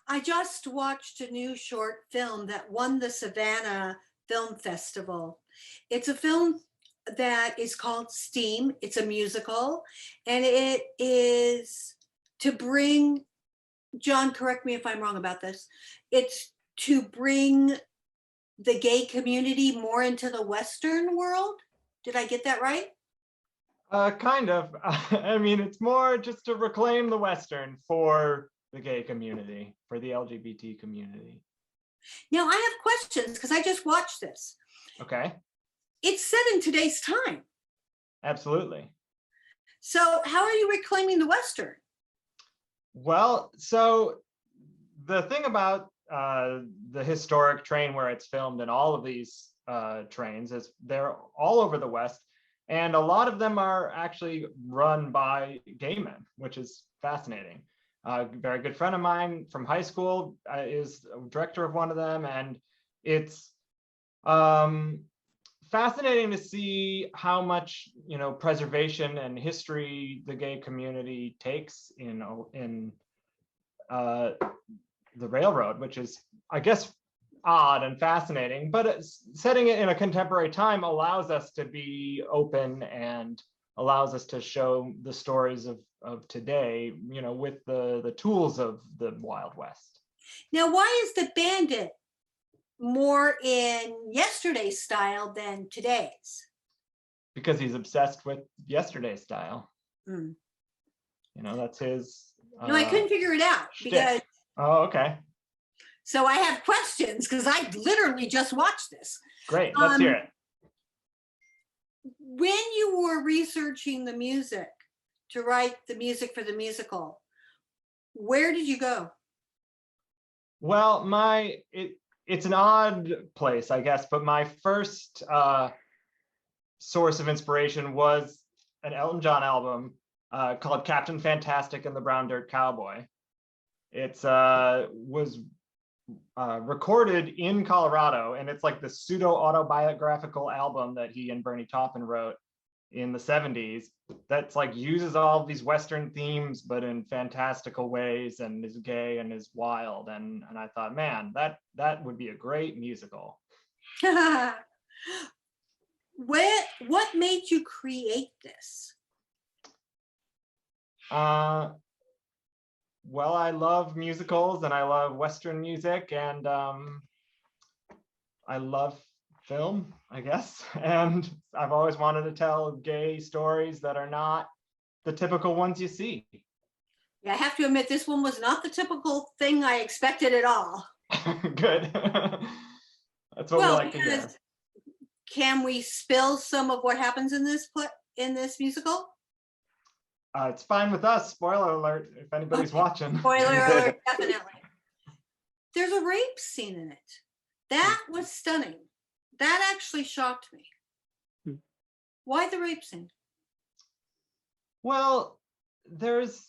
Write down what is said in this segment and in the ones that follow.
I just watched a new short film that won the Savannah Film Festival. It's a film that is called Steam. It's a musical, and it is to bring, John, correct me if I'm wrong about this, it's to bring the gay community more into the Western world. Did I get that right? Kind of. I mean, it's more just to reclaim the Western for the gay community, for the LGBT community. Now, I have questions because I just watched this. Okay. It's set in today's time. Absolutely. So how are you reclaiming the Western? Well, so the thing about the historic train where it's filmed and all of these trains is they're all over the West. And a lot of them are actually run by gay men, which is fascinating. A very good friend of mine from high school is director of one of them. And it's fascinating to see how much, preservation and history the gay community takes in the railroad, which is, I guess, odd and fascinating, but setting it in a contemporary time allows us to be open and allows us to show the stories of today, with the tools of the Wild West. Now, why is the bandit more in yesterday's style than today's? Because he's obsessed with yesterday's style. Mm. That's his. No, I couldn't figure it out because. Oh, okay. So I have questions because I literally just watched this. Great, let's hear it. When you were researching the music to write the music for the musical, where did you go? Well, it's an odd place, I guess, but my first source of inspiration was an Elton John album called Captain Fantastic and the Brown Dirt Cowboy. It was recorded in Colorado, and it's like the pseudo-autobiographical album that he and Bernie Taupin wrote in the 70s that's like uses all of these Western themes, but in fantastical ways, and is gay and is wild. And I thought, man, that would be a great musical. What made you create this? Well, I love musicals and I love Western music, and I love film, I guess. And I've always wanted to tell gay stories that are not the typical ones you see. Yeah, I have to admit, this one was not the typical thing I expected at all. Good. That's what we like to hear. Can we spill some of what happens in this musical? It's fine with us. Spoiler alert, if anybody's watching. Spoiler alert, definitely. There's a rape scene in it. That was stunning. That actually shocked me. Why the rape scene? Well, there's,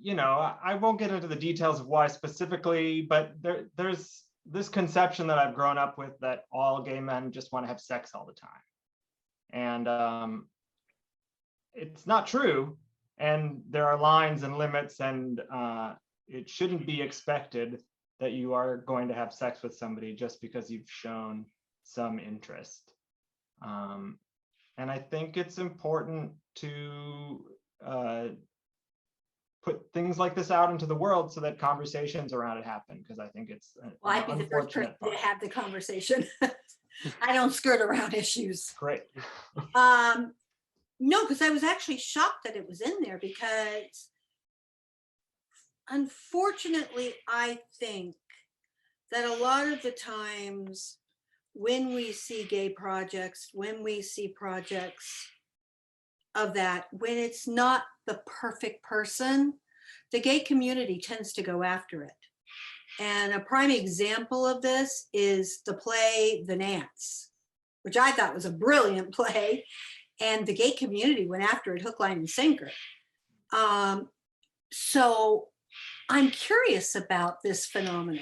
I won't get into the details of why specifically, but there's this conception that I've grown up with that all gay men just want to have sex all the time. And it's not true. And there are lines and limits, and it shouldn't be expected that you are going to have sex with somebody just because you've shown some interest. And I think it's important to put things like this out into the world so that conversations around it happen, because I think it's I'd be the first person to have the conversation. I don't skirt around issues. Great. No, because I was actually shocked that it was in there, because unfortunately, I think that a lot of the times when we see gay projects, when we see projects of that, when it's not the perfect person, the gay community tends to go after it. And a prime example of this is the play The Nance, which I thought was a brilliant play. And the gay community went after it hook, line, and sinker. So I'm curious about this phenomenon. Do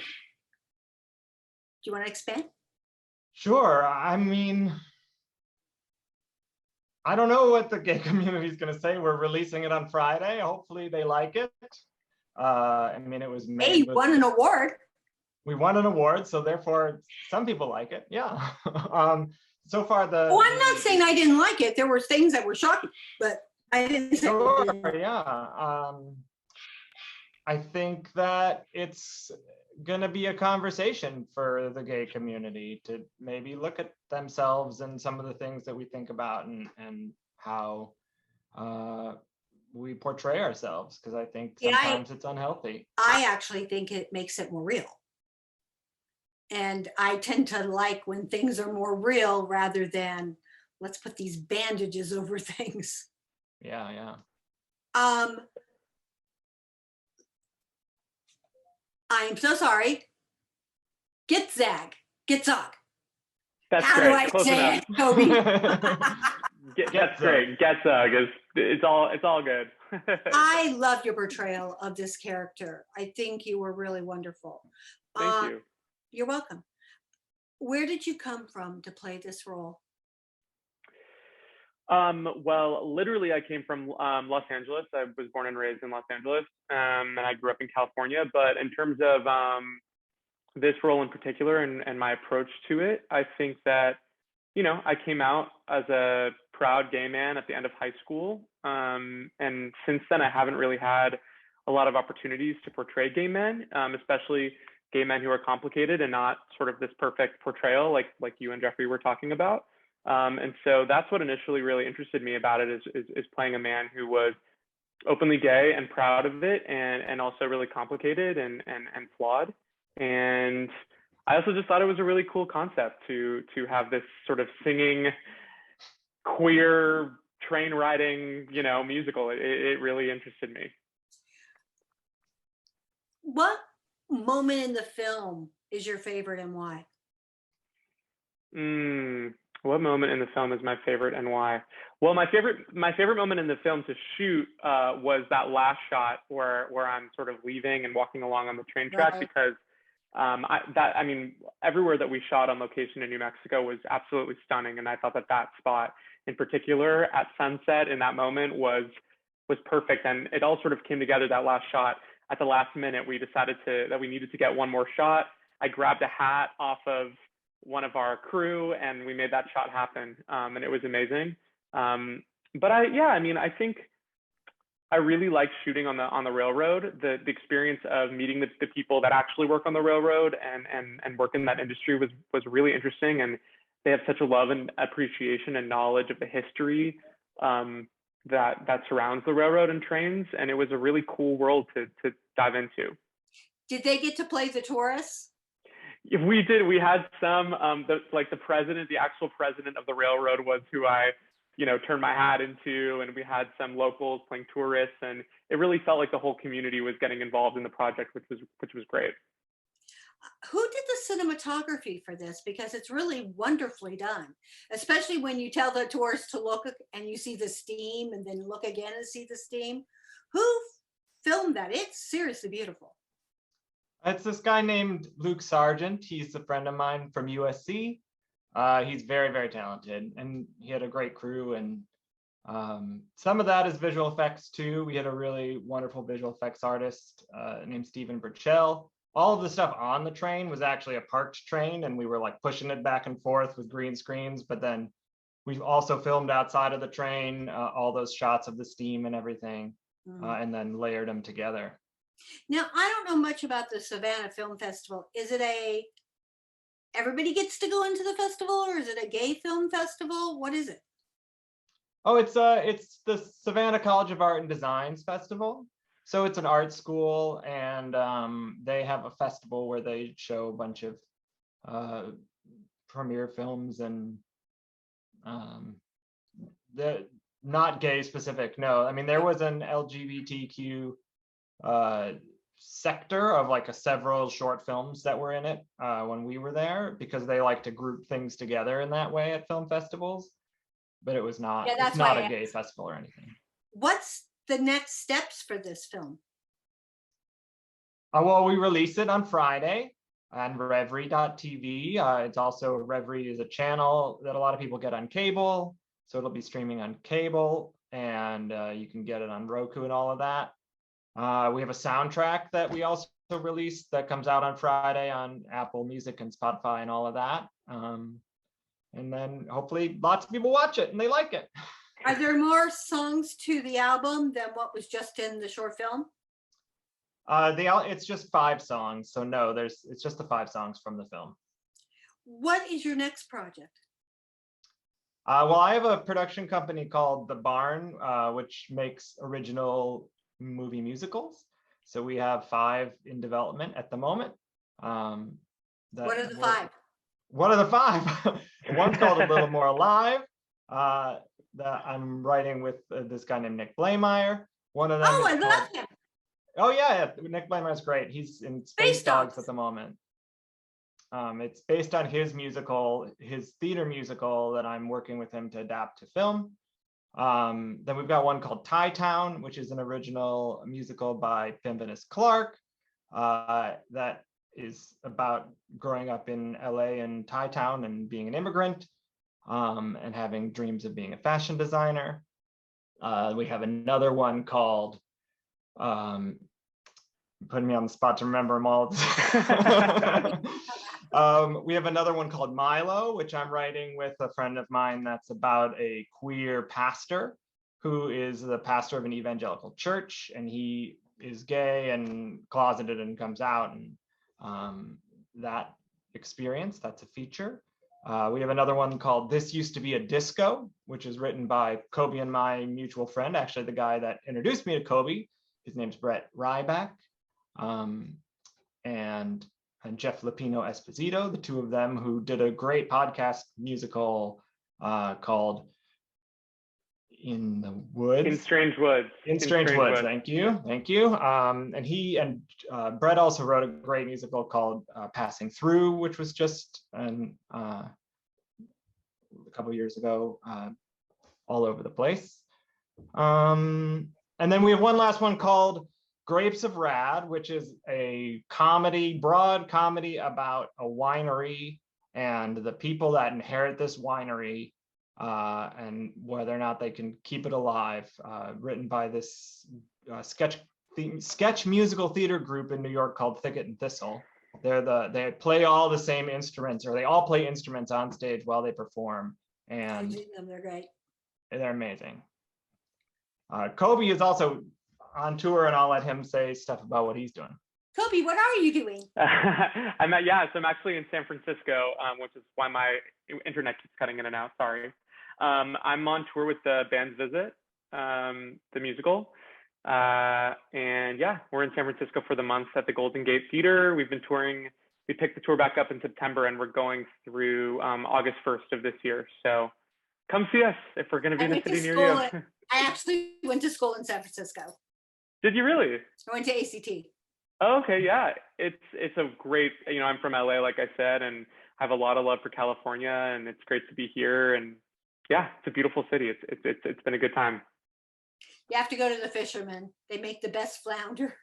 you want to expand? Sure. I mean, I don't know what the gay community is going to say. We're releasing it on Friday. Hopefully they like it. I mean, it was Hey, made you with, won an award. we won an award, so therefore some people like it. Yeah. So far Oh, I'm not saying I didn't like it. There were things that were shocking, but I didn't say sure, it didn't. yeah. I think that it's going to be a conversation for the gay community to maybe look at themselves and some of the things that we think about, and how we portray ourselves, because I think Yeah, sometimes it's unhealthy. I actually think it makes it more real. And I tend to like when things are more real rather than let's put these bandages over things. Yeah, yeah. I'm so sorry. Gitzag. Gitzog. That's How great. do I Close say enough. it, Toby? That's great. Getzug is it's all good. I loved your portrayal of this character. I think you were really wonderful. Thank you. You're welcome. Where did you come from to play this role? Well, literally, I came from Los Angeles. I was born and raised in Los Angeles, and I grew up in California. But in terms of this role in particular and my approach to it, I think that, you know, I came out as a proud gay man at the end of high school. And since then, I haven't really had a lot of opportunities to portray gay men, especially gay men who are complicated and not sort of this perfect portrayal like you and Jeffrey were talking about. And so that's what initially really interested me about it is playing a man who was openly gay and proud of it, and also really complicated and flawed. And I also just thought it was a really cool concept to have this sort of singing queer train riding, you know, musical. It really interested me. What moment in the film is your favorite and why? What moment in the film is my favorite and why? Well, my favorite moment in the film to shoot was that last shot where I'm sort of leaving and walking along on the train track, Right. because I mean, everywhere that we shot on location in New Mexico was absolutely stunning, and I thought that spot in particular at sunset in that moment was perfect, and it all sort of came together. That last shot at the last minute, we decided that we needed to get one more shot. I grabbed a hat off of one of our crew and we made that shot happen, and it was amazing. But I mean, I think I really liked shooting on the railroad. The experience of meeting the people that actually work on the railroad and work in that industry was really interesting, and they have such a love and appreciation and knowledge of the history that surrounds the railroad and trains, and it was a really cool world to dive into. Did they get to play the tourists? We did. We had some, the president, the actual president of the railroad was who I, you know, turned my hat into, and we had some locals playing tourists, and it really felt like the whole community was getting involved in the project, which was great. Who did the cinematography for this? Because it's really wonderfully done, especially when you tell the tourists to look and you see the steam and then look again and see the steam. Who filmed that? It's seriously beautiful. It's this guy named Luke Sargent. He's a friend of mine from USC. He's very, very talented, and he had a great crew. And some of that is visual effects too. We had a really wonderful visual effects artist named Stephen Burchell. All of the stuff on the train was actually a parked train, and we were like pushing it back and forth with green screens. But then we've also filmed outside of the train, all those shots of the steam and everything, and then layered them together. Now, I don't know much about the Savannah Film Festival. Is it everybody gets to go into the festival, or is it a gay film festival? What is it? Oh, it's the Savannah College of Art and Designs Festival. So it's an art school, and they have a festival where they show a bunch of premiere films, and the not gay specific. No, I mean, there was an LGBTQ sector of like several short films that were in it when we were there, because they like to group things together in that way at film festivals. But it was not, it's not a gay festival or anything. What's the next steps for this film? Well, we release it on Friday on Reverie.tv. It's also, Reverie is a channel that a lot of people get on cable, so it'll be streaming on cable, and you can get it on Roku and all of that. We have a soundtrack that we also released that comes out on Friday on Apple Music and Spotify and all of that. And then hopefully lots of people watch it and they like it. Are there more songs to the album than what was just in the short film? It's just 5 songs, so no, it's just the 5 songs from the film. What is your next project? Well, I have a production company called The Barn, which makes original movie musicals. So we have 5 in development at the moment. What are the 5? What are the 5? One's called A Little More Alive. That I'm writing with this guy named Nick Blameyer. One of them. Oh, I is love called- him. Oh yeah, Nick Blamer's great. He's in Space Dogs at the moment. It's based on his musical, his theater musical that I'm working with him to adapt to film. Then we've got one called Thai Town, which is an original musical by Pimvinus Clark that is about growing up in LA and Thai Town and being an immigrant and having dreams of being a fashion designer. We have another one called putting me on the spot to remember them all. We have another one called Milo, which I'm writing with a friend of mine that's about a queer pastor who is the pastor of an evangelical church, and he is gay and closeted and comes out, and that experience, that's a feature. We have another one called This Used to Be a Disco, which is written by Kobe and my mutual friend, actually the guy that introduced me to Kobe. His name's Brett Ryback. And Jeff Lupino Esposito, the two of them who did a great podcast musical called In the Woods. In Strange Woods. In Strange Woods. Thank you. And he and Brett also wrote a great musical called Passing Through, which was just a couple years ago, all over the place. And then we have one last one called Grapes of Rad, which is a broad comedy about a winery and the people that inherit this winery and whether or not they can keep it alive, written by this sketch musical theater group in New York called Thicket and Thistle. They play all the same instruments, or they all play instruments on stage while they perform, and They're great. They're amazing. Kobe is also on tour, and I'll let him say stuff about what he's doing. Kobe, what are you doing? So I'm actually in San Francisco, which is why my internet keeps cutting in and out. Sorry. I'm on tour with the Band's Visit, the musical. And yeah, we're in San Francisco for the month at the Golden Gate Theater. We've been touring. We picked the tour back up in September, and we're going through August 1st of this year. So come see us if we're going to be in a city near you. I actually went to school in San Francisco. Did you really? I went to ACT. Oh, okay, yeah. It's a great, I'm from LA, like I said, and I have a lot of love for California, and it's great to be here. And yeah, it's a beautiful city. It's been a good time. You have to go to the Fisherman. They make the best flounder.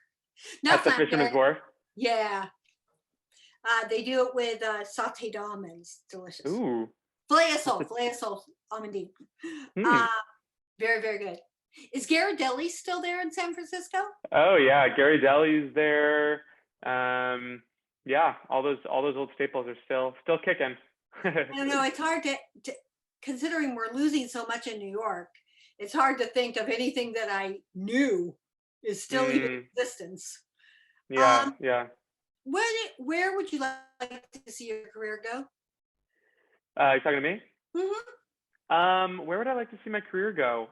At the Fisherman's Wharf? Yeah. They do it with sauteed almonds. Delicious. Ooh. Filet of sole almondine. Very, very good. Is Ghirardelli still there in San Francisco? Oh yeah, Ghirardelli's there. Yeah, all those old staples are still kicking. I don't know. It's hard to considering we're losing so much in New York. It's hard to think of anything that I knew is still in existence. Yeah. Where would you like to see your career go? You talking to me? Mm-hmm. Where would I like to see my career go?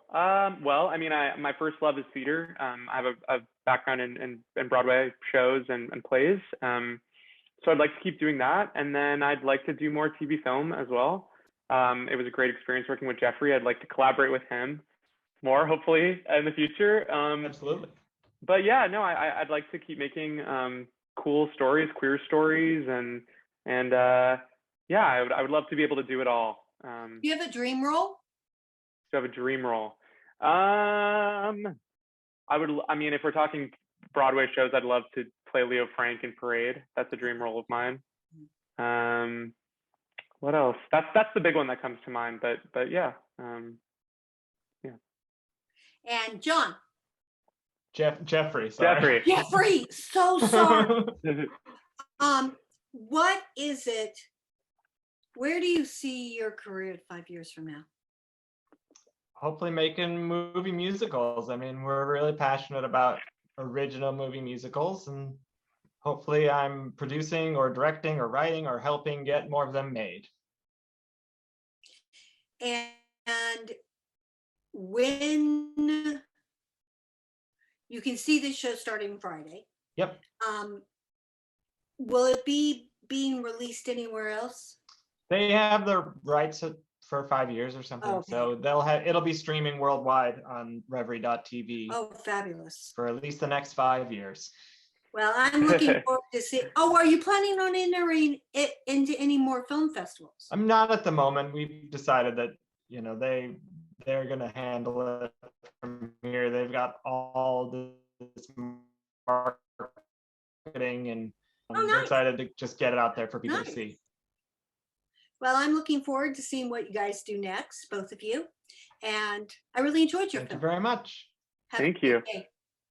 Well, my first love is theater. I have a background in Broadway shows and plays. So I'd like to keep doing that. And then I'd like to do more TV film as well. It was a great experience working with Jeffrey. I'd like to collaborate with him more, hopefully, in the future. Absolutely. But yeah, no, I'd like to keep making cool stories, queer stories, and yeah, I would love to be able to do it all. Do you have a dream role? Do I have a dream role? If we're talking Broadway shows, I'd love to play Leo Frank in Parade. That's a dream role of mine. What else? That's the big one that comes to mind. But yeah, yeah. And John? Jeffrey, sorry. Jeffrey. Jeffrey, so sorry. What is it? Where do you see your career 5 years from now? Hopefully making movie musicals. I mean, we're really passionate about original movie musicals, and hopefully I'm producing or directing or writing or helping get more of them made. And when you can see this show starting Friday, Yep. will it be being released anywhere else? They have the rights for 5 years or something. Okay. So it'll be streaming worldwide on Reverie.tv Oh, fabulous. for at least the next 5 years. Well, I'm looking forward to see. Oh, are you planning on entering it into any more film festivals? I'm not at the moment. We've decided that, they're going to handle it from here. They've got all this marketing, and Oh, we're nice. excited to just get it out there for people to Nice. see. Well, I'm looking forward to seeing what you guys do next, both of you. And I really enjoyed your Thank you film. very much. Have a Thank great you. day.